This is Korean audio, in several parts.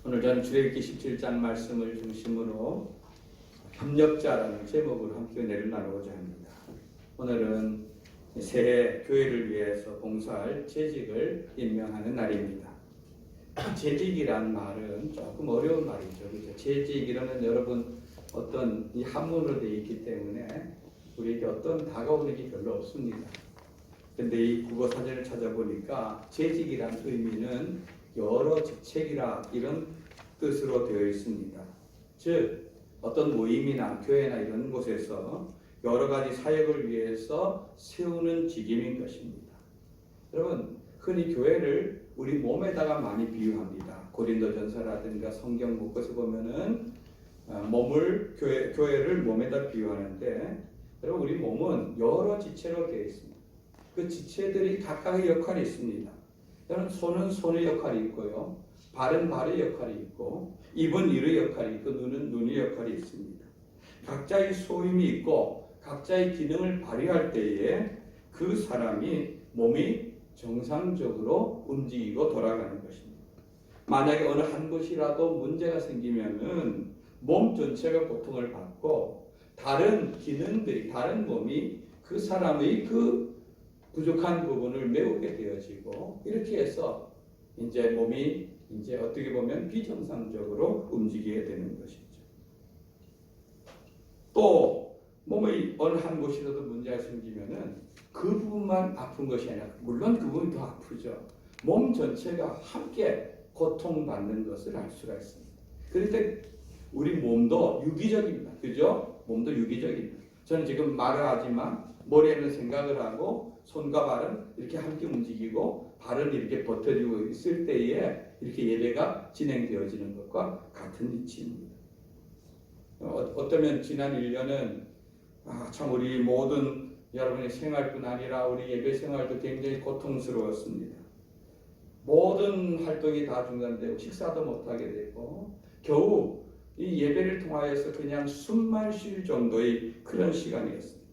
오늘 저는 출애굽기 17장 말씀을 중심으로 협력자라는 제목으로 함께 은혜를 나누고자 합니다. 오늘은 새해 교회를 위해서 봉사할 재직을 임명하는 날입니다. 재직이란 말은 조금 어려운 말이죠. 그렇죠? 재직이라는 여러분 어떤 이 한문으로 되어 있기 때문에 우리에게 어떤 다가오는 게 별로 없습니다. 근데 이 국어 사전을 찾아보니까 재직이란 의미는 여러 직책이라 이런 뜻으로 되어 있습니다. 즉 어떤 모임이나 교회나 이런 곳에서 여러 가지 사역을 위해서 세우는 직임인 것입니다. 여러분 흔히 교회를 우리 몸에다가 많이 비유합니다. 고린도전서라든가 성경 곳곳에 보면은 몸을 교회를 몸에다 비유하는데 여러분 우리 몸은 여러 지체로 되어 있습니다. 그 지체들이 각각의 역할이 있습니다. 여러분 손은 손의 역할이 있고요. 발은 발의 역할이 있고 입은 입의 역할이 있고 눈은 눈의 역할이 있습니다. 각자의 소임이 있고 각자의 기능을 발휘할 때에 그 사람이 몸이 정상적으로 움직이고 돌아가는 것입니다. 만약에 어느 한 곳이라도 문제가 생기면은 몸 전체가 고통을 받고 다른 기능들이 다른 몸이 그 사람의 그 부족한 부분을 메우게 되어지고 이렇게 해서 이제 몸이 이제 어떻게 보면 비정상적으로 움직이게 되는 것이죠. 또 몸의 어느 한 곳이라도 문제가 생기면은 그 부분만 아픈 것이 아니라 물론 그 부분이 더 아프죠. 몸 전체가 함께 고통받는 것을 알 수가 있습니다. 그런데 우리 몸도 유기적입니다. 그죠? 몸도 유기적입니다. 저는 지금 말을 하지만 머리에는 생각을 하고 손과 발은 이렇게 함께 움직이고 발은 이렇게 버텨주고 있을 때에 이렇게 예배가 진행되어지는 것과 같은 이치입니다. 어쩌면 지난 1년은 참 우리 모든 여러분의 생활뿐 아니라 우리 예배 생활도 굉장히 고통스러웠습니다. 모든 활동이 다 중단되고 식사도 못하게 되고 겨우 이 예배를 통하여서 그냥 숨만 쉴 정도의 그런 시간이었습니다.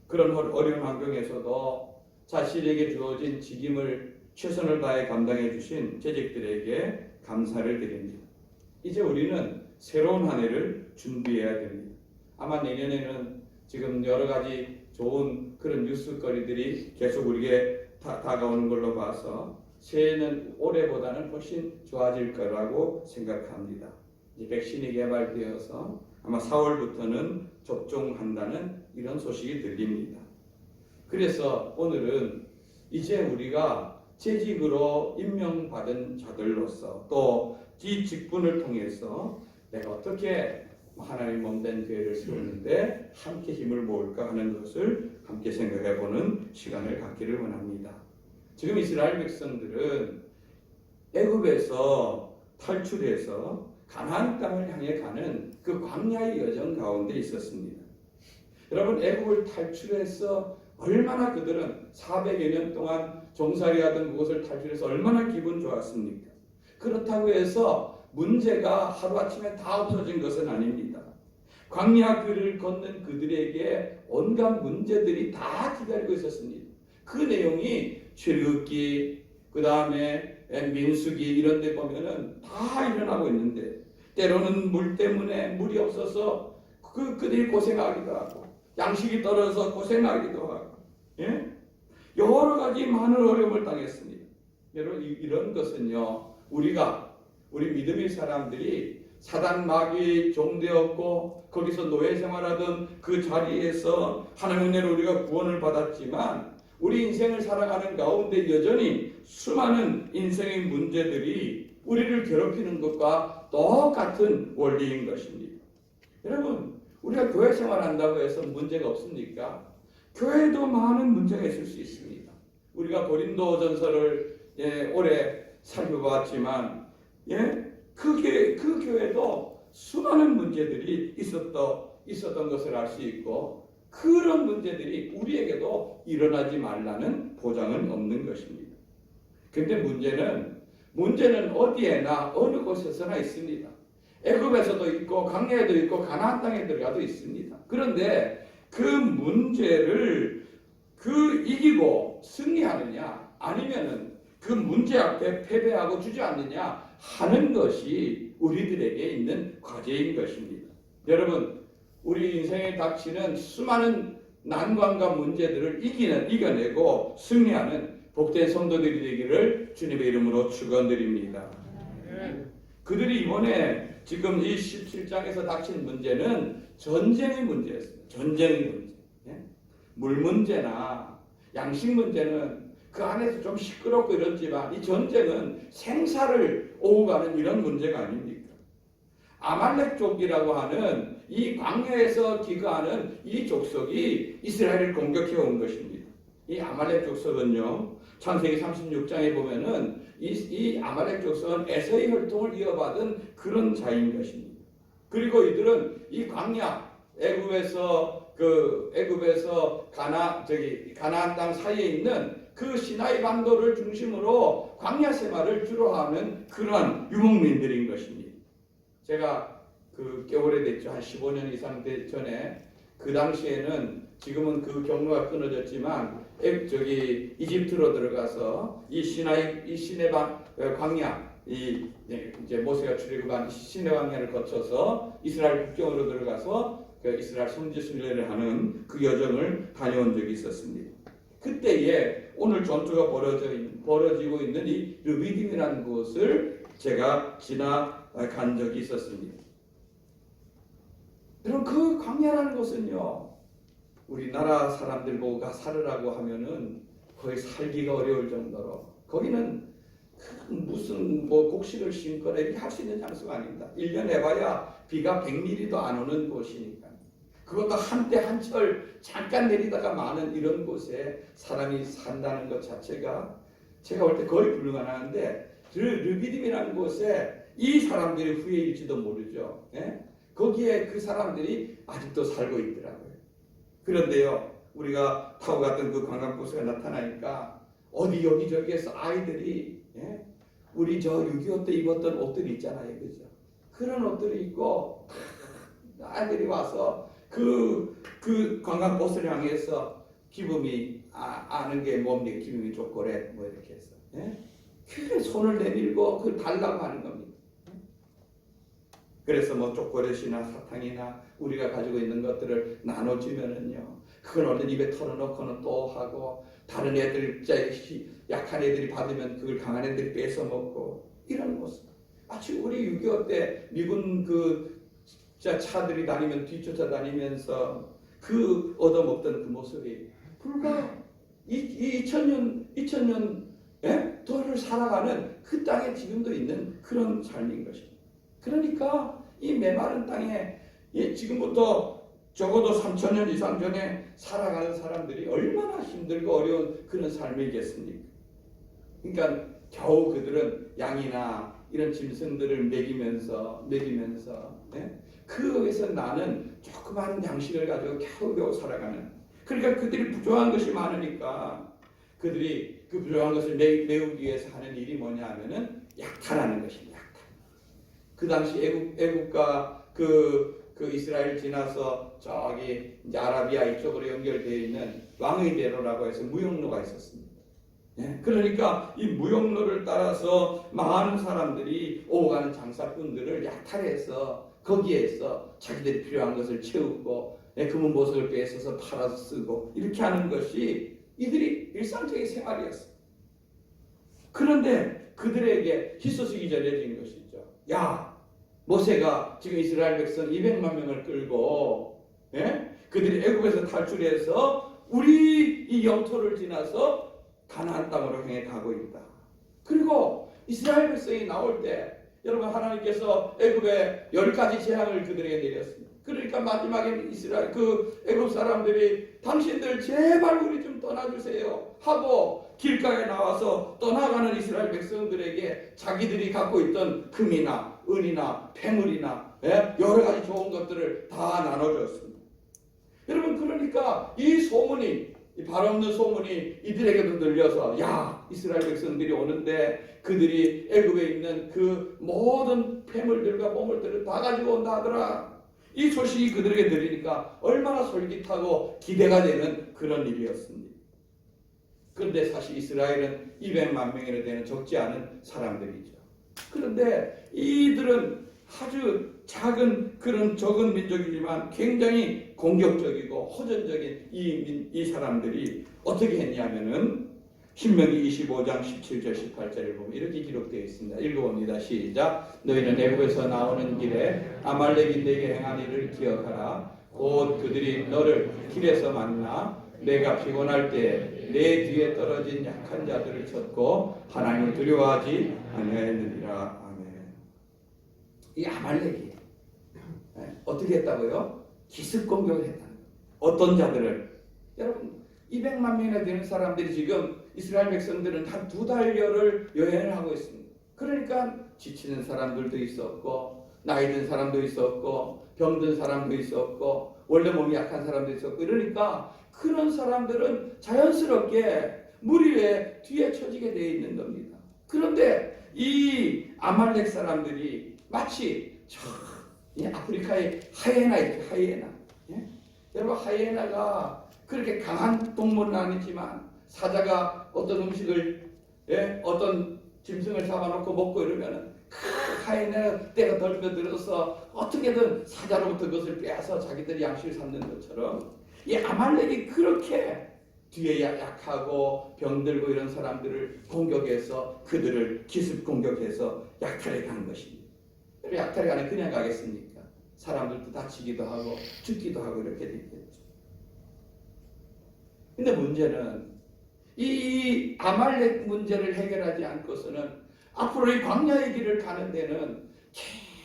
그런 어려운 환경에서도 자신에게 주어진 직임을 최선을 다해 감당해 주신 재직들에게 감사를 드립니다. 이제 우리는 새로운 한 해를 준비해야 됩니다. 아마 내년에는 지금 여러 가지 좋은 그런 뉴스거리들이 계속 우리에게 다가오는 걸로 봐서 새해는 올해보다는 훨씬 좋아질 거라고 생각합니다. 이제 백신이 개발되어서 아마 4월부터는 접종한다는 이런 소식이 들립니다. 그래서 오늘은 이제 우리가 재직으로 임명받은 자들로서 또 이 직분을 통해서 내가 어떻게 하나님 몸된 교회를 세우는데 함께 힘을 모을까 하는 것을 함께 생각해보는 시간을 갖기를 원합니다. 지금 이스라엘 백성들은 애굽에서 탈출해서 가나안 땅을 향해 가는 그 광야의 여정 가운데 있었습니다. 여러분 애굽을 탈출해서 얼마나 그들은 400여 년 동안 종살이하던 그곳을 탈출해서 얼마나 기분 좋았습니까? 그렇다고 해서 문제가 하루아침에 다 없어진 것은 아닙니다. 광야 길을 걷는 그들에게 온갖 문제들이 다 기다리고 있었습니다. 그 내용이 출애굽기 그 다음에 민수기 이런 데 보면은 다 일어나고 있는데 때로는 물 때문에 물이 없어서 그들이 고생하기도 하고 양식이 떨어져서 고생하기도 하고 여러 가지 많은 어려움을 당했습니다. 여러분 이런 것은요 우리 믿음의 사람들이 사단 마귀의 종되었고 거기서 노예 생활하던 그 자리에서 하나님의 은혜로 우리가 구원을 받았지만 우리 인생을 살아가는 가운데 여전히 수많은 인생의 문제들이 우리를 괴롭히는 것과 똑같은 원리인 것입니다. 여러분 우리가 교회 생활한다고 해서 문제가 없습니까? 교회도 많은 문제가 있을 수 있습니다. 우리가 고린도전서를 오래 살펴봤지만 그 교회도 수많은 문제들이 있었던 것을 알 수 있고 그런 문제들이 우리에게도 일어나지 말라는 보장은 없는 것입니다. 그런데 문제는 어디에나 어느 곳에서나 있습니다. 애굽에서도 있고 광야에도 있고 가나안 땅에 들어가도 있습니다. 그런데 그 문제를 이기고 승리하느냐 아니면은 그 문제 앞에 패배하고 주저앉느냐 하는 것이 우리들에게 있는 과제인 것입니다. 여러분, 우리 인생에 닥치는 수많은 난관과 문제들을 이겨내고 승리하는 복된 성도들이 되기를 주님의 이름으로 축원드립니다. 그들이 이번에 지금 이 17장에서 닥친 문제는 전쟁의 문제였습니다. 전쟁의 문제. 물 문제나 양식 문제는 그 안에서 좀 시끄럽고 이렇지만 이 전쟁은 생사를 오고 가는 이런 문제가 아닙니까? 아말렉족이라고 하는 이 광야에서 기거하는 이 족속이 이스라엘을 공격해 온 것입니다. 이 아말렉 족속은요, 창세기 36장에 보면은 이 아말렉 족속은 에서의 혈통을 이어받은 그런 자인 것입니다. 그리고 이들은 이 광야 애굽에서 가나안 땅 사이에 있는 그 시나이 반도를 중심으로 광야 생활을 주로 하는 그러한 유목민들인 것입니다. 제가 꽤 오래됐죠. 한 15년 이상 전에 그 당시에는 지금은 그 경로가 끊어졌지만 이집트로 들어가서 이 시내 광야 이제 모세가 출애굽한 시내 광야를 거쳐서 이스라엘 국경으로 들어가서 그 이스라엘 성지 순례를 하는 그 여정을 다녀온 적이 있었습니다. 그때에 오늘 전투가 벌어지고 있는 이 르비딤이라는 곳을 제가 지나간 적이 있었습니다. 여러분, 그 광야라는 곳은요, 우리나라 사람들 보고 살으라고 하면은 거의 살기가 어려울 정도로 거기는 무슨 곡식을 심거나 이렇게 할 수 있는 장소가 아닙니다. 1년 해봐야 비가 100mm도 안 오는 곳이니까. 그것도 한때 한철 잠깐 내리다가 마는 이런 곳에 사람이 산다는 것 자체가 제가 볼 때 거의 불가능한데, 르비딤이라는 곳에 이 사람들이 후예일지도 모르죠. 거기에 그 사람들이 아직도 살고 있더라고요. 그런데요, 우리가 타고 갔던 그 관광버스가 나타나니까 어디 여기저기에서 아이들이 우리 저 6.25 때 입었던 옷들 있잖아요, 그죠? 그런 옷들을 입고 아이들이 와서 그 관광버스를 향해서 기분이 아는 게 뭡니까? 기분이 초콜릿 뭐 이렇게 해서 그 손을 내밀고 그 달라고 하는 겁니다. 그래서 뭐 초콜릿이나 사탕이나 우리가 가지고 있는 것들을 나눠주면은요, 그걸 얼른 입에 털어놓고는 또 하고, 다른 애들 약한 애들이 받으면 그걸 강한 애들이 뺏어 먹고, 이런 모습. 마치 우리 6.25 때 미군 차들이 다니면 뒤쫓아 다니면서 그 얻어먹던 그 모습이 불과 2000년 도를 살아가는 그 땅에 지금도 있는 그런 삶인 것입니다. 그러니까 이 메마른 땅에 지금부터 적어도 3000년 이상 전에 살아가는 사람들이 얼마나 힘들고 어려운 그런 삶이겠습니까? 그러니까 겨우 그들은 양이나 이런 짐승들을 먹이면서 그에서 나는 조그만 양식을 가지고 겨우겨우 살아가는, 그러니까 그들이 부족한 것이 많으니까 그들이 그 부족한 것을 메우기 위해서 하는 일이 뭐냐 하면은 약탈하는 것입니다. 약탈. 그 당시 애국과 그 이스라엘 지나서 저기 이제 아라비아 이쪽으로 연결되어 있는 왕의 대로라고 해서 무역로가 있었습니다. 그러니까 이 무역로를 따라서 많은 사람들이 오가는 장사꾼들을 약탈해서 거기에서 자기들이 필요한 것을 채우고 금은 보석을 빼서 팔아서 쓰고 이렇게 하는 것이 이들이 일상적인 생활이었어요. 그런데 그들에게 희소식이 전해진 것이죠. 야, 모세가 지금 이스라엘 백성 200만 명을 끌고 그들이 애굽에서 탈출해서 우리 이 영토를 지나서 가나안 땅으로 향해 가고 있다. 그리고 이스라엘 백성이 나올 때 여러분, 하나님께서 애굽에 10가지 재앙을 그들에게 내렸습니다. 그러니까 마지막에 이스라엘 애굽 사람들이 당신들 제발 우리 좀 떠나주세요 하고 길가에 나와서 떠나가는 이스라엘 백성들에게 자기들이 갖고 있던 금이나 은이나 폐물이나 여러 가지 좋은 것들을 다 나눠줬습니다. 여러분, 그러니까 이 소문이, 이 발없는 소문이 이들에게도 들려서, 야, 이스라엘 백성들이 오는데 그들이 애굽에 있는 그 모든 폐물들과 보물들을 다 가지고 온다 하더라. 이 소식이 그들에게 들리니까 얼마나 솔깃하고 기대가 되는 그런 일이었습니다. 그런데 사실 이스라엘은 200만 명이나 되는 적지 않은 사람들이죠. 그런데 이들은 아주 작은 그런 적은 민족이지만 굉장히 공격적이고 호전적인 이 사람들이 어떻게 했냐면은 신명기 25장 17절 18절을 보면 이렇게 기록되어 있습니다. 읽어봅니다. 시작. 너희는 애굽에서 나오는 길에 아말렉이 내게 행한 일을 기억하라. 곧 그들이 너를 길에서 만나 내가 피곤할 때 내 뒤에 떨어진 약한 자들을 쳤고 하나님을 두려워하지 아니하였느니라. 아멘. 이 아말렉이 어떻게 했다고요? 기습 공격을 했다. 어떤 자들을? 여러분 200만 명이나 되는 사람들이 지금 이스라엘 백성들은 한 2달여를 여행을 하고 있습니다. 그러니까 지치는 사람들도 있었고 나이 든 사람도 있었고 병든 사람도 있었고 원래 몸이 약한 사람도 있었고 이러니까 그런 사람들은 자연스럽게 무리 위에 뒤에 처지게 되어 있는 겁니다. 그런데 이 아말렉 사람들이 마치 이 아프리카의 하이에나 있죠. 하이에나. 예? 여러분 하이에나가 그렇게 강한 동물은 아니지만 사자가 어떤 음식을 어떤 짐승을 잡아놓고 먹고 이러면은 하이에나 때가 덜겨들어서 어떻게든 사자로부터 그것을 빼앗아 자기들이 양식을 삼는 것처럼 이 아말렉이 그렇게 뒤에 약하고 병들고 이런 사람들을 공격해서 그들을 기습 공격해서 약탈해 간 것입니다. 약탈해 가는 그냥 가겠습니까? 사람들도 다치기도 하고 죽기도 하고 이렇게 되겠죠. 근데 문제는 이 아말렉 문제를 해결하지 않고서는 앞으로 이 광야의 길을 가는 데는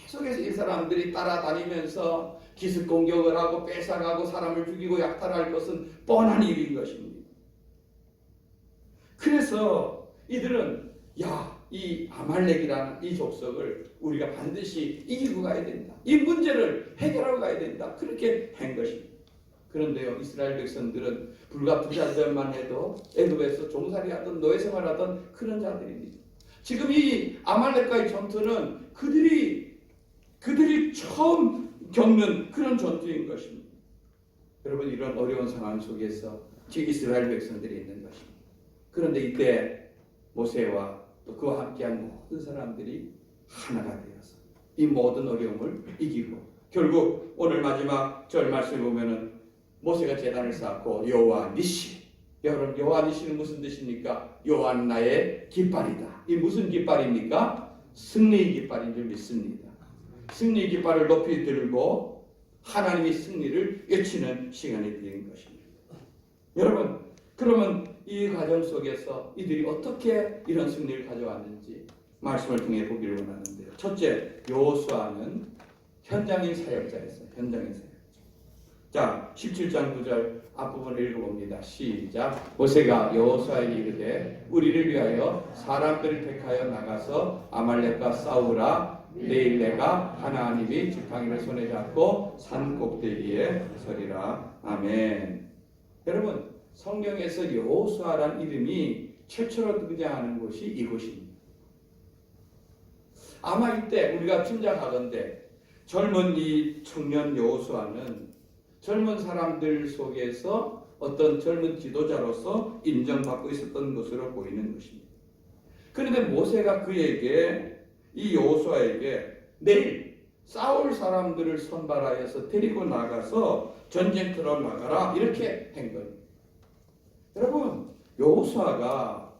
계속해서 이 사람들이 따라다니면서 기습 공격을 하고 뺏어가고 사람을 죽이고 약탈할 것은 뻔한 일인 것입니다. 그래서 이들은 이 아말렉이라는 이 족속을 우리가 반드시 이기고 가야 된다. 이 문제를 해결하고 가야 된다. 그렇게 한 것입니다. 그런데요, 이스라엘 백성들은 불과 2달 전만 해도 애굽에서 종살이하던 노예 생활하던 그런 자들입니다. 지금 이 아말렉과의 전투는 그들이 처음 겪는 그런 전투인 것입니다. 여러분 이런 어려운 상황 속에서 지금 이스라엘 백성들이 있는 것입니다. 그런데 이때 모세와 또 그와 함께한 모든 사람들이 하나가 되어서 이 모든 어려움을 이기고 결국 오늘 마지막 절 말씀을 보면은 모세가 제단을 쌓고 여호와 니시. 여러분 여호와 니시는 무슨 뜻입니까? 여호와는 나의 깃발이다. 이 무슨 깃발입니까? 승리의 깃발인 줄 믿습니다. 승리의 깃발을 높이 들고 하나님의 승리를 외치는 시간이 된 것입니다. 여러분 그러면 이 과정 속에서 이들이 어떻게 이런 승리를 가져왔는지 말씀을 통해 보기를 원하는데요. 첫째, 여호수아는 현장인 사역자였어요. 현장인 사역자. 자, 17장 9절 앞부분을 읽어봅니다. 시작. 모세가 여호수아에게 이르되 우리를 위하여 사람들을 택하여 나가서 아말렉과 싸우라. 내일 내가 하나님이 지팡이를 손에 잡고 산 꼭대기에 서리라. 아멘. 여러분 성경에서 여호수아라는 이름이 최초로 등장하는 곳이 이곳입니다. 아마 이때 우리가 짐작하건대 젊은 이 청년 여호수아는 젊은 사람들 속에서 어떤 젊은 지도자로서 인정받고 있었던 것으로 보이는 것입니다. 그런데 모세가 그에게 이 여호수아에게 내일 싸울 사람들을 선발하여서 데리고 나가서 전쟁터로 나가라 이렇게 한 겁니다. 여러분 여호수아가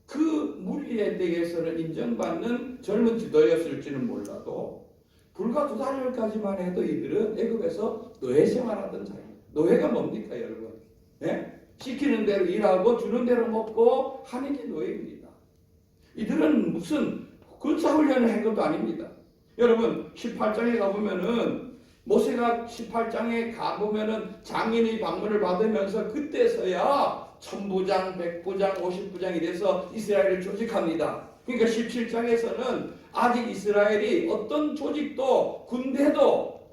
그 무리에 대해서는 인정받는 젊은 지도였을지는 몰라도 불과 2달까지만 해도 이들은 애굽에서 노예 생활하던 자예요. 노예가 뭡니까 여러분? 시키는 대로 일하고 주는 대로 먹고 하는 게 노예입니다. 이들은 무슨 군사훈련을 한 것도 아닙니다. 여러분 18장에 가보면은 모세가 18장에 가보면은 장인의 방문을 받으면서 그때서야 천부장, 백부장, 50부장이 돼서 이스라엘을 조직합니다. 그러니까 17장에서는 아직 이스라엘이 어떤 조직도 군대도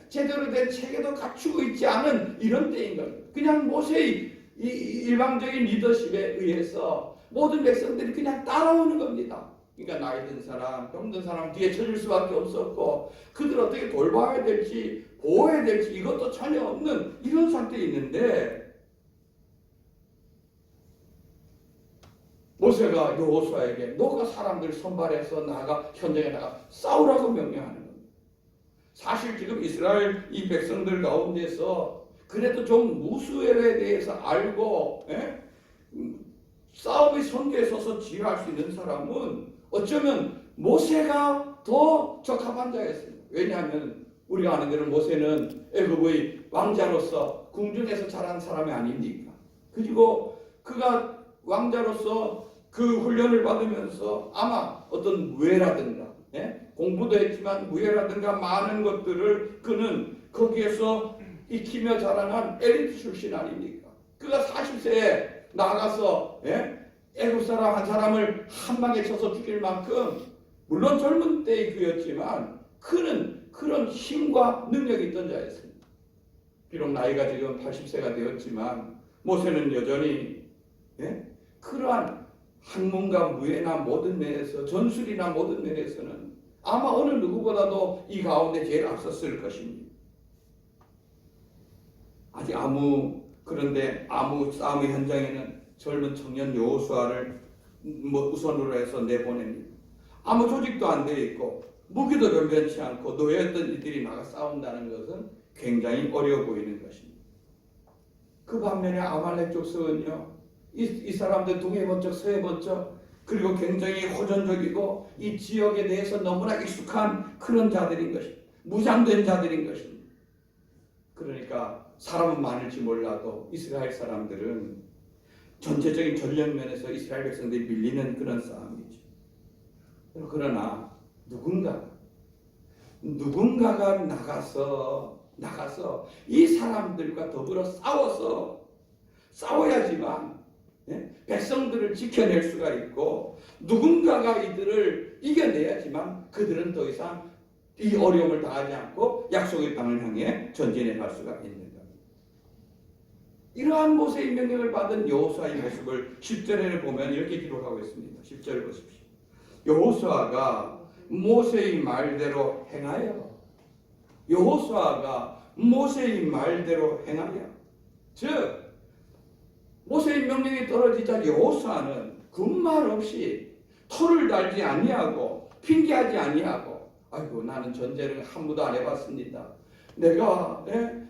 제대로 된 체계도 갖추고 있지 않은 이런 때인 겁니다. 그냥 모세의 이 일방적인 리더십에 의해서 모든 백성들이 그냥 따라오는 겁니다. 그러니까 나이 든 사람, 병든 사람 뒤에 쳐줄 수밖에 없었고 그들 어떻게 돌봐야 될지 보호해야 될지 이것도 전혀 없는 이런 상태에 있는데 모세가 여호수아에게 너가 사람들 선발해서 나가 현장에 나가 싸우라고 명령하는 겁니다. 사실 지금 이스라엘 이 백성들 가운데서 그래도 좀 무수엘에 대해서 알고 싸움의 선두에 서서 지휘할 수 있는 사람은 어쩌면 모세가 더 적합한 자였습니다. 왜냐하면 우리가 아는 대로 모세는 애굽의 왕자로서 궁중에서 자란 사람이 아닙니까? 그리고 그가 왕자로서 그 훈련을 받으면서 아마 어떤 무예라든가 공부도 했지만 무예라든가 많은 것들을 그는 거기에서 익히며 자라난 엘리트 출신 아닙니까? 그가 40세에 나가서 애굽 사람 한 사람을 한 방에 쳐서 죽일 만큼 물론 젊은 때의 그였지만 그는 그런 힘과 능력이 있던 자였습니다. 비록 나이가 지금 80세가 되었지만 모세는 여전히 그러한 학문과 무예나 모든 면에서 전술이나 모든 면에서는 아마 어느 누구보다도 이 가운데 제일 앞섰을 것입니다. 아직 그런데 아무 싸움의 현장에는 젊은 청년 여호수아를 우선으로 해서 내보냅니다. 아무 조직도 안 되어 있고 무기도 변변치 않고 노예였던 이들이 나가 싸운다는 것은 굉장히 어려워 보이는 것입니다. 그 반면에 아말렉 족속은요, 이 사람들 동해 번쩍 서해 번쩍 그리고 굉장히 호전적이고 이 지역에 대해서 너무나 익숙한 그런 자들인 것입니다. 무장된 자들인 것입니다. 그러니까 사람은 많을지 몰라도 이스라엘 사람들은 전체적인 전력 면에서 이스라엘 백성들이 밀리는 그런 싸움이죠. 그러나 누군가가 나가서 이 사람들과 더불어 싸워야지만 백성들을 지켜낼 수가 있고 누군가가 이들을 이겨내야지만 그들은 더 이상 이 어려움을 당하지 않고 약속의 땅을 향해 전진해 갈 수가 있는 겁니다. 이러한 모세의 명령을 받은 여호수아의 모습을 10절에 보면 이렇게 기록하고 있습니다. 10절 보십시오. 여호수아가 모세의 말대로 행하여 즉 모세의 명령이 떨어지자 여호수아는 군말 없이 토를 달지 아니하고 핑계하지 아니하고 아이고 나는 전쟁을 한 번도 안 해봤습니다. 내가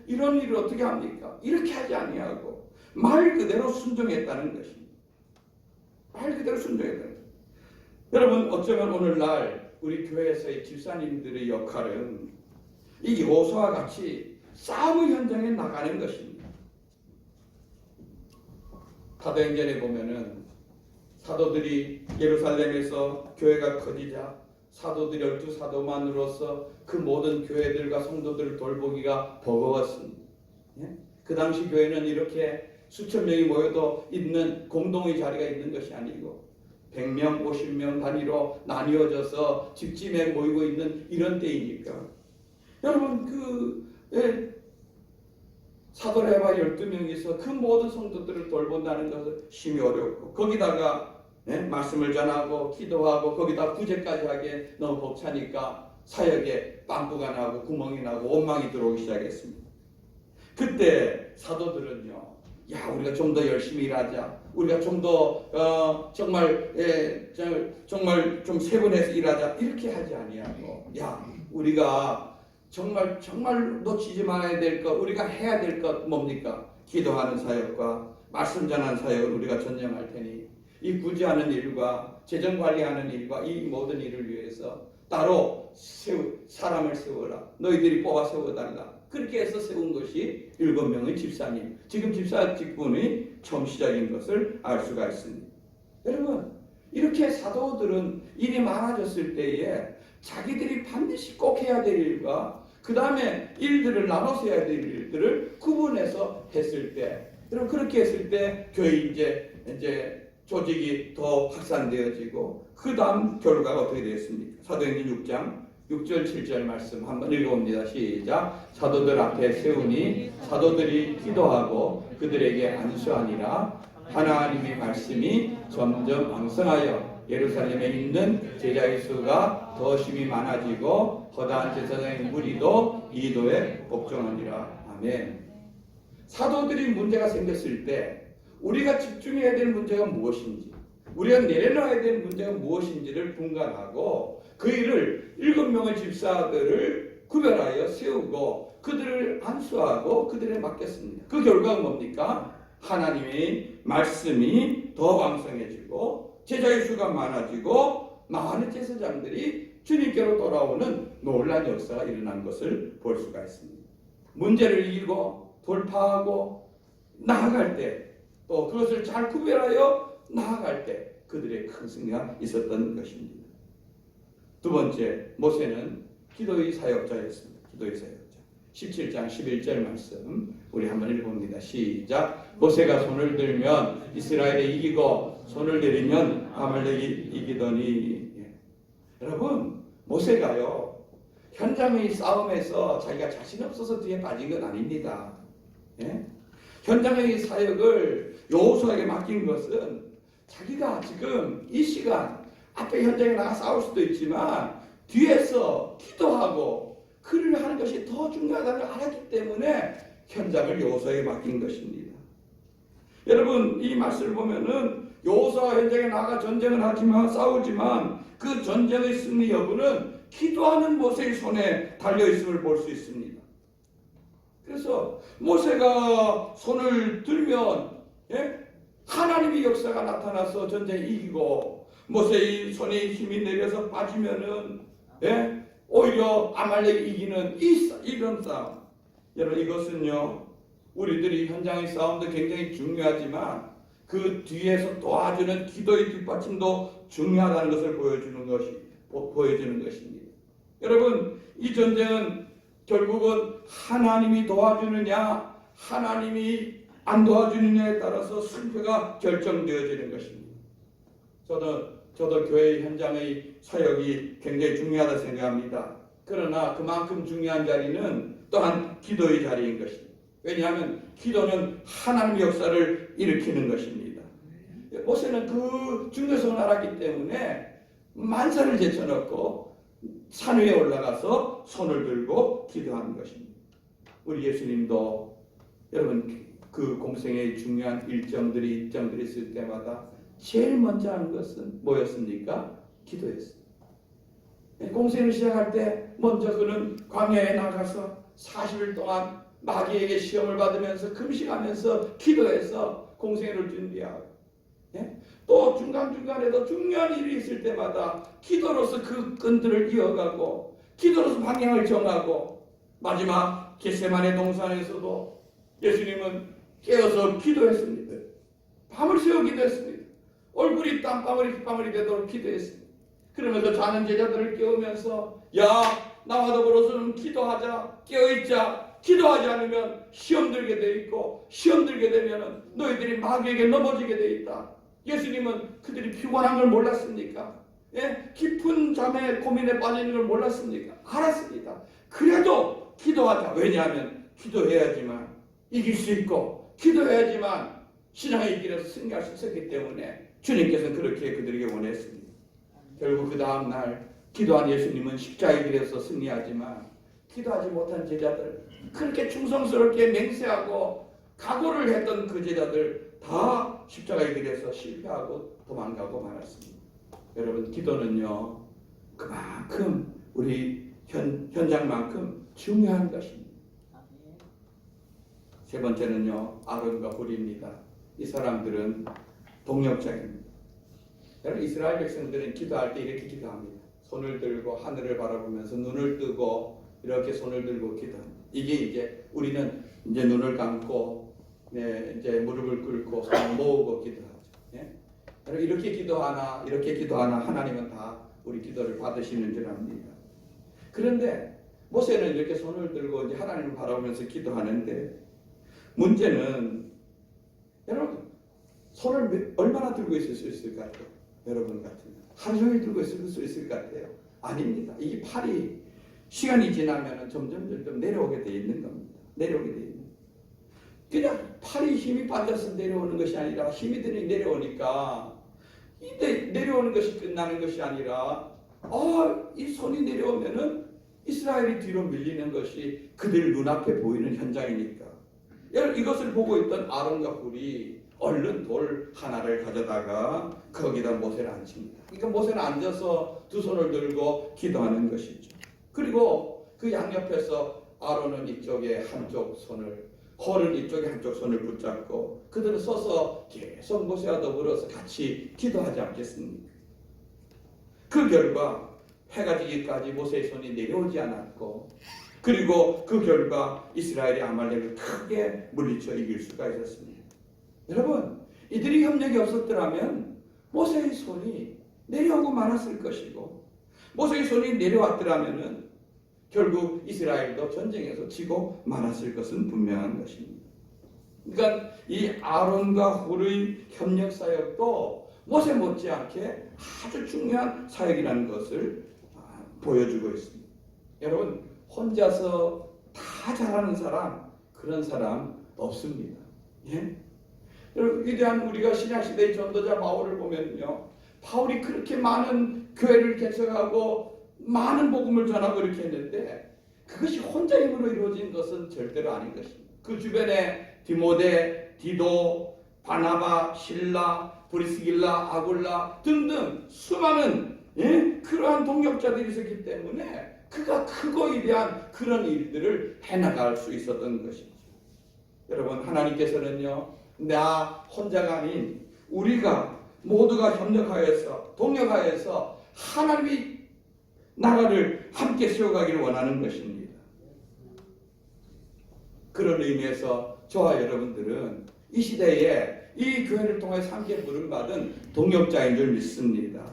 이런 일을 어떻게 합니까? 이렇게 하지 아니하고 말 그대로 순종했다는 것입니다. 말 그대로 순종했다는 것입니다. 여러분 어쩌면 오늘날 우리 교회에서의 집사님들의 역할은 이 여호수아와 같이 싸움의 현장에 나가는 것입니다. 사도행전에 보면은 사도들이 예루살렘에서 교회가 커지자 사도들 12사도만으로서 그 모든 교회들과 성도들을 돌보기가 버거웠습니다. 그 당시 교회는 이렇게 수천 명이 모여도 있는 공동의 자리가 있는 것이 아니고 100명, 50명 단위로 나뉘어져서 집집에 모이고 있는 이런 때이니까 여러분 사도레바 12명이서 그 모든 성도들을 돌본다는 것은 심히 어렵고 거기다가 말씀을 전하고 기도하고 거기다 구제까지 하기에 너무 벅차니까 사역에 빵꾸가 나고 구멍이 나고 원망이 들어오기 시작했습니다. 그때 사도들은요, 야 우리가 좀 더 열심히 일하자, 우리가 좀 더 정말 좀 세분해서 일하자 이렇게 하지 아니하고 야 우리가 정말 놓치지 말아야 될 것, 우리가 해야 될 것 뭡니까? 기도하는 사역과 말씀 전하는 사역을 우리가 전념할 테니 이 구제하는 일과 재정관리하는 일과 이 모든 일을 위해서 따로 사람을 세워라. 너희들이 뽑아 세워달라. 그렇게 해서 세운 것이 7명의 집사님. 지금 집사 직분이 처음 시작인 것을 알 수가 있습니다. 여러분 이렇게 사도들은 일이 많아졌을 때에 자기들이 반드시 꼭 해야 될 일과 그 다음에 일들을 나눠서 해야 될 일들을 구분해서 했을 때 여러분 그렇게 했을 때 교회 이제 조직이 더 확산되어지고 그 다음 결과가 어떻게 되었습니까? 사도행전 6장 6절 7절 말씀 한번 읽어봅니다. 시작. 사도들 앞에 세우니 사도들이 기도하고 그들에게 안수하니라. 하나님의 말씀이 점점 왕성하여 예루살렘에 있는 제자의 수가 더 심히 많아지고 허다한 제사장의 무리도 이도에 복종하니라. 아멘. 사도들이 문제가 생겼을 때 우리가 집중해야 될 문제가 무엇인지 우리가 내려놔야 되는 문제가 무엇인지를 분간하고 그 일을 7명의 집사들을 구별하여 세우고 그들을 안수하고 그들에 맡겼습니다. 그 결과가 뭡니까? 하나님의 말씀이 더 왕성해지고 제자의 수가 많아지고 많은 제사장들이 주님께로 돌아오는 놀라운 역사가 일어난 것을 볼 수가 있습니다. 문제를 이기고 돌파하고 나아갈 때 또 그것을 잘 구별하여 나아갈 때 그들의 큰 승리가 있었던 것입니다. 두 번째, 모세는 기도의 사역자였습니다. 기도의 사역자. 17장 11절 말씀 우리 한번 읽어봅니다. 시작. 모세가 손을 들면 이스라엘이 이기고 손을 내리면 아말렉이 이기더니. 여러분, 모세가요 현장의 싸움에서 자기가 자신 없어서 뒤에 빠진 건 아닙니다. 현장의 사역을 여호수아에게 맡긴 것은 자기가 지금 이 시간 앞에 현장에 나가 싸울 수도 있지만 뒤에서 기도하고 글을 하는 것이 더 중요하다는 걸 알았기 때문에 현장을 여호수아에게 맡긴 것입니다. 여러분, 이 말씀을 보면은 여호수아 현장에 나가 전쟁을 하지만 싸우지만 그 전쟁의 승리 여부는 기도하는 모세의 손에 달려 있음을 볼 수 있습니다. 그래서 모세가 손을 들면 하나님의 역사가 나타나서 전쟁에 이기고 모세의 손에 힘이 내려서 빠지면은 오히려 아말렉이 이기는 이런 싸움. 여러분, 이것은요 우리들이 현장의 싸움도 굉장히 중요하지만 그 뒤에서 도와주는 기도의 뒷받침도 중요하다는 것을 보여주는 것입니다. 여러분, 이 전쟁은 결국은 하나님이 도와주느냐 하나님이 안 도와주느냐에 따라서 승패가 결정되어지는 것입니다. 저도 교회 현장의 사역이 굉장히 중요하다 생각합니다. 그러나 그만큼 중요한 자리는 또한 기도의 자리인 것입니다. 왜냐하면 기도는 하나님의 역사를 일으키는 것입니다. 모세는 그 중요성을 알았기 때문에 만사를 제쳐놓고 산 위에 올라가서 손을 들고 기도하는 것입니다. 우리 예수님도 여러분 그 공생의 중요한 일정들이 있을 때마다 제일 먼저 하는 것은 뭐였습니까? 기도였습니다. 공생을 시작할 때 먼저 그는 광야에 나가서 40일 동안 마귀에게 시험을 받으면서 금식하면서 기도해서 공생애를 준비하고 또 중간중간에도 중요한 일이 있을 때마다 기도로서 그 끈들을 이어가고 기도로서 방향을 정하고 마지막 겟세마네 동산에서도 예수님은 깨어서 기도했습니다. 밤을 새워 기도했습니다. 얼굴이 땀방울이 핏방울이 되도록 기도했습니다. 그러면서 자는 제자들을 깨우면서 야, 나와 더불어서는 기도하자, 깨어있자. 기도하지 않으면 시험 들게 돼 있고 시험 들게 되면 너희들이 마귀에게 넘어지게 돼 있다. 예수님은 그들이 피곤한 걸 몰랐습니까? 깊은 잠에 고민에 빠지는 걸 몰랐습니까? 알았습니다. 그래도 기도하자. 왜냐하면 기도해야지만 이길 수 있고 기도해야지만 신앙의 길에서 승리할 수 있었기 때문에 주님께서는 그렇게 그들에게 원했습니다. 결국 그 다음 날 기도한 예수님은 십자가의 길에서 승리하지만 기도하지 못한 제자들, 그렇게 충성스럽게 맹세하고 각오를 했던 그 제자들 다 십자가의 길에서 실패하고 도망가고 말았습니다. 여러분, 기도는요 그만큼 우리 현장만큼 중요한 것입니다. 세 번째는요 아론과 훌입니다. 이 사람들은 동력자입니다. 여러분, 이스라엘 백성들은 기도할 때 이렇게 기도합니다. 손을 들고 하늘을 바라보면서 눈을 뜨고 이렇게 손을 들고 기도합니다. 이게 이제 우리는 이제 눈을 감고 이제 무릎을 꿇고 손을 모으고 기도하죠. 여러분, 이렇게 기도하나 하나님은 다 우리 기도를 받으시는 줄 압니다. 그런데 모세는 이렇게 손을 들고 이제 하나님을 바라보면서 기도하는데 문제는 여러분 손을 얼마나 들고 있을 수 있을 것 같아요? 여러분 같으면 하루 종일 들고 있을 수 있을 것 같아요? 아닙니다. 이게 팔이 시간이 지나면 점점 내려오게 돼 있는 겁니다. 내려오게 돼 있는. 그냥 팔이 힘이 빠져서 내려오는 것이 아니라 힘이 드니 내려오니까 내려오는 것이 끝나는 것이 아니라 이 손이 내려오면은 이스라엘이 뒤로 밀리는 것이 그들 눈앞에 보이는 현장이니까. 여러분, 이것을 보고 있던 아론과 훌이 얼른 돌 하나를 가져다가 거기다 모세를 앉힙니다. 그러니까 모세는 앉아서 두 손을 들고 기도하는 것이죠. 그리고 그 양옆에서 아론은 이쪽에 한쪽 손을, 홀은 이쪽에 한쪽 손을 붙잡고 그들은 서서 계속 모세와 더불어서 같이 기도하지 않겠습니까? 그 결과 해가 지기까지 모세의 손이 내려오지 않았고, 그리고 그 결과 이스라엘이 아말렉을 크게 물리쳐 이길 수가 있었습니다. 여러분, 이들이 협력이 없었더라면 모세의 손이 내려오고 말았을 것이고, 모세의 손이 내려왔더라면 결국 이스라엘도 전쟁에서 지고 말았을 것은 분명한 것입니다. 그러니까 이 아론과 홀의 협력 사역도 모세 못지않게 아주 중요한 사역이라는 것을 보여주고 있습니다. 여러분, 혼자서 다 잘하는 사람, 그런 사람 없습니다. 예? 여러분, 위대한 우리가 신약시대의 전도자 바울을 보면요, 바울이 그렇게 많은 교회를 개척하고 많은 복음을 전하고 이렇게 했는데 그것이 혼자 힘으로 이루어진 것은 절대로 아닌 것입니다. 그 주변에 디모데, 디도, 바나바, 실라, 브리스길라, 아굴라 등등 수많은 그러한 동역자들이 있었기 때문에 그가 크고 위대한 그런 일들을 해나갈 수 있었던 것이죠. 여러분, 하나님께서는요, 나 혼자가 아닌 우리가 모두가 협력하여서 동력하여서 하나님이 나라를 함께 세워가기를 원하는 것입니다. 그런 의미에서 저와 여러분들은 이 시대에 이 교회를 통해서 함께 부름받은 동역자인 줄 믿습니다.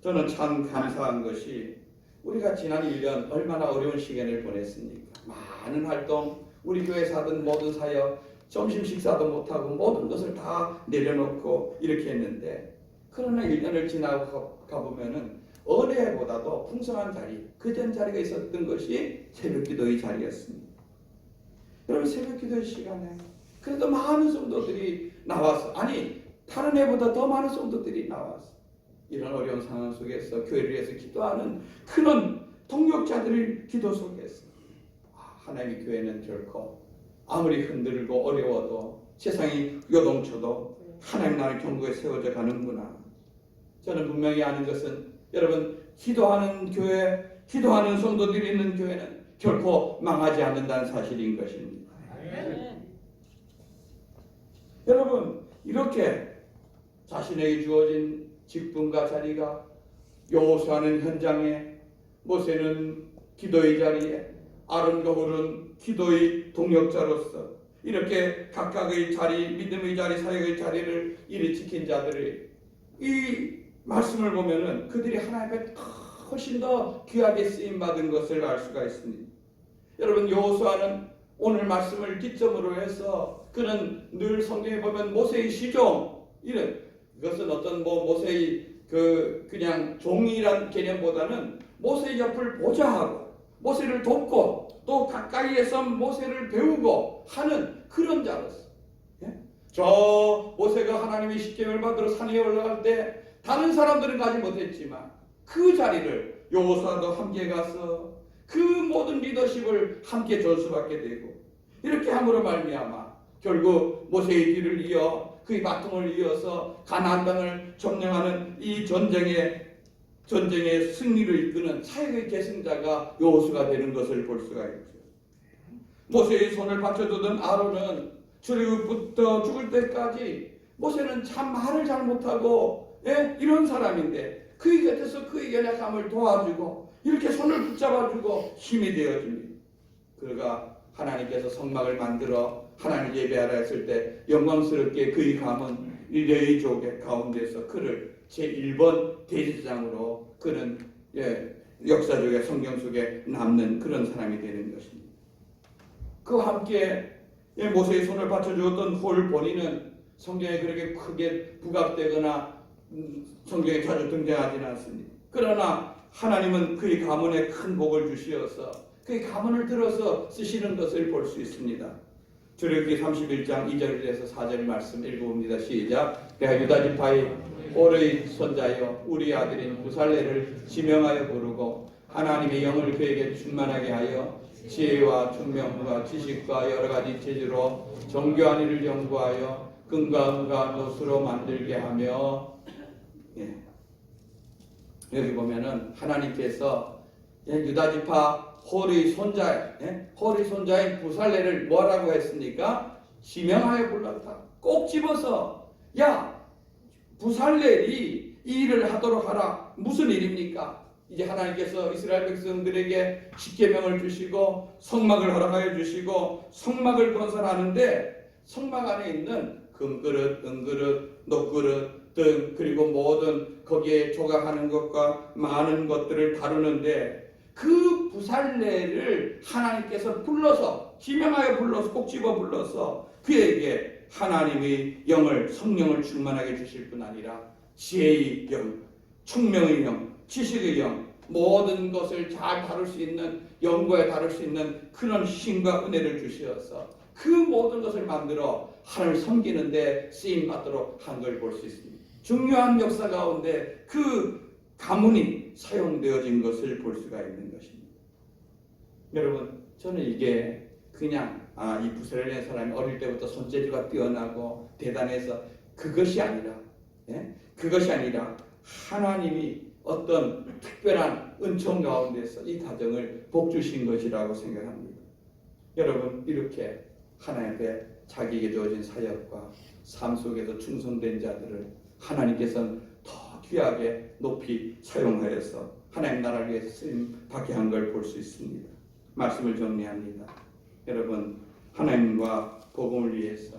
저는 참 감사한 것이 우리가 지난 1년 얼마나 어려운 시간을 보냈습니까? 많은 활동, 우리 교회에서 하던 모든 사역, 점심 식사도 못하고 모든 것을 다 내려놓고 이렇게 했는데, 그러나 1년을 지나고 가보면은 어느 해보다도 풍성한 자리, 그전 자리가 있었던 것이 새벽기도의 자리였습니다. 여러분, 새벽기도의 시간에 그래도 많은 성도들이 나와서, 아니 다른 해보다 더 많은 성도들이 나와서 이런 어려운 상황 속에서 교회를 위해서 기도하는 그런 동역자들의 기도 속에서 하나님의 교회는 결코 아무리 흔들고 어려워도 세상이 요동쳐도 하나님 나라의 경국에 세워져 가는구나. 저는 분명히 아는 것은, 여러분, 기도하는 교회, 기도하는 성도들이 있는 교회는 결코 망하지 않는다는 사실인 것입니다. 여러분, 이렇게 자신에게 주어진 직분과 자리가, 여호수아는 현장에, 모세는 기도의 자리에, 아론과 홀은 기도의 동역자로서 이렇게 각각의 자리, 믿음의 자리, 사역의 자리를 이리 지킨 자들이, 이 말씀을 보면은 그들이 하나님 앞에 훨씬 더 귀하게 쓰임받은 것을 알 수가 있습니다. 여러분, 여호수아는 오늘 말씀을 기점으로 해서 그는 늘 성경에 보면 모세의 시종, 이것은 어떤 모세의 그냥 종이란 개념보다는 모세의 옆을 보좌하고 모세를 돕고 또 가까이에서 모세를 배우고 하는 그런 자로서, 저 모세가 하나님의 십계명을 받으러 산에 올라갈 때 다른 사람들은 가지 못했지만 그 자리를 여호수아도 함께 가서 그 모든 리더십을 함께 전수받게 되고, 이렇게 함으로 말미암아 결국 모세의 길을 이어 그의 바통을 이어서 가나안 땅을 점령하는 이 전쟁의 승리를 이끄는 사역의 계승자가 여호수아가 되는 것을 볼 수가 있죠. 모세의 손을 받쳐주던 아론은 출애굽부터 죽을 때까지 모세는 참 말을 잘 못하고 이런 사람인데 그의 곁에서 그의 연약함을 도와주고 이렇게 손을 붙잡아주고 힘이 되어줍니다. 그가 하나님께서 성막을 만들어 하나님을 예배하라 했을 때 영광스럽게 그의 가문 레위 족의 가운데서 그를 제1번 대제사장으로 그는 역사적인 성경 속에 남는 그런 사람이 되는 것입니다. 그와 함께 모세의 손을 받쳐주었던 홀 본인은 성경에 그렇게 크게 부각되거나 성경에 자주 등장하지는 않습니다. 그러나 하나님은 그의 가문에 큰 복을 주시어서 그의 가문을 들어서 쓰시는 것을 볼 수 있습니다. 출애굽기 31장 2절에서 4절 말씀 읽어봅니다. 시작. 그가 유다 지파의 홀의 손자여 우리 아들인 부살레를 지명하여 부르고 하나님의 영을 그에게 충만하게 하여 지혜와 총명과 지식과 여러 가지 재주로 정교한 일을 연구하여 금과 은과 노수로 만들게 하며, 예. 여기 보면은 하나님께서 유다 지파 홀의 손자, 홀의 손자인 부살레를 뭐라고 했습니까? 지명하여 불렀다. 꼭 집어서, 야, 부살렐이 이 일을 하도록 하라. 무슨 일입니까? 이제 하나님께서 이스라엘 백성들에게 십계명을 주시고 성막을 허락하여 주시고 성막을 건설하는데, 성막 안에 있는 금그릇, 은그릇, 녹그릇 등, 그리고 모든 거기에 조각하는 것과 많은 것들을 다루는데, 그 부살레를 하나님께서 불러서, 지명하여 불러서, 꼭 집어 불러서 그에게 하나님의 영을, 성령을 충만하게 주실 뿐 아니라 지혜의 영, 총명의 영, 지식의 영, 모든 것을 잘 다룰 수 있는, 연구에 다룰 수 있는 그런 힘과 은혜를 주시어서 그 모든 것을 만들어 하나님을 섬기는데 쓰임 받도록 한 걸 볼 수 있습니다. 중요한 역사 가운데 그 가문이 사용되어진 것을 볼 수가 있는 것입니다. 여러분, 저는 이게 그냥 이 부살렐 사람이 어릴 때부터 손재주가 뛰어나고 대단해서 그것이 아니라, 그것이 아니라 하나님이 어떤 특별한 은총 가운데서 이 가정을 복 주신 것이라고 생각합니다. 여러분, 이렇게 하나님께 자기에게 주어진 사역과 삶 속에서 충성된 자들을 하나님께서는 더 귀하게 높이 사용하여서 하나님 나라를 위해서 쓰임 받게 한 걸 볼 수 있습니다. 말씀을 정리합니다. 여러분, 하나님과 복음을 위해서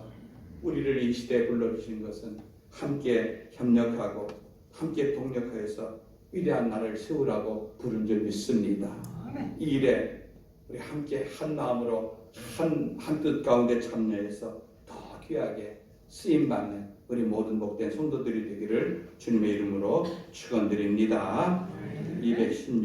우리를 이 시대에 불러주신 것은 함께 협력하고 함께 동력하여서 위대한 나라를 세우라고 부른 줄 믿습니다. 이 일에 우리 함께 한 마음으로 한 뜻 가운데 참여해서 더 귀하게 쓰임받는 우리 모든 복된 성도들이 되기를 주님의 이름으로 축원드립니다. 216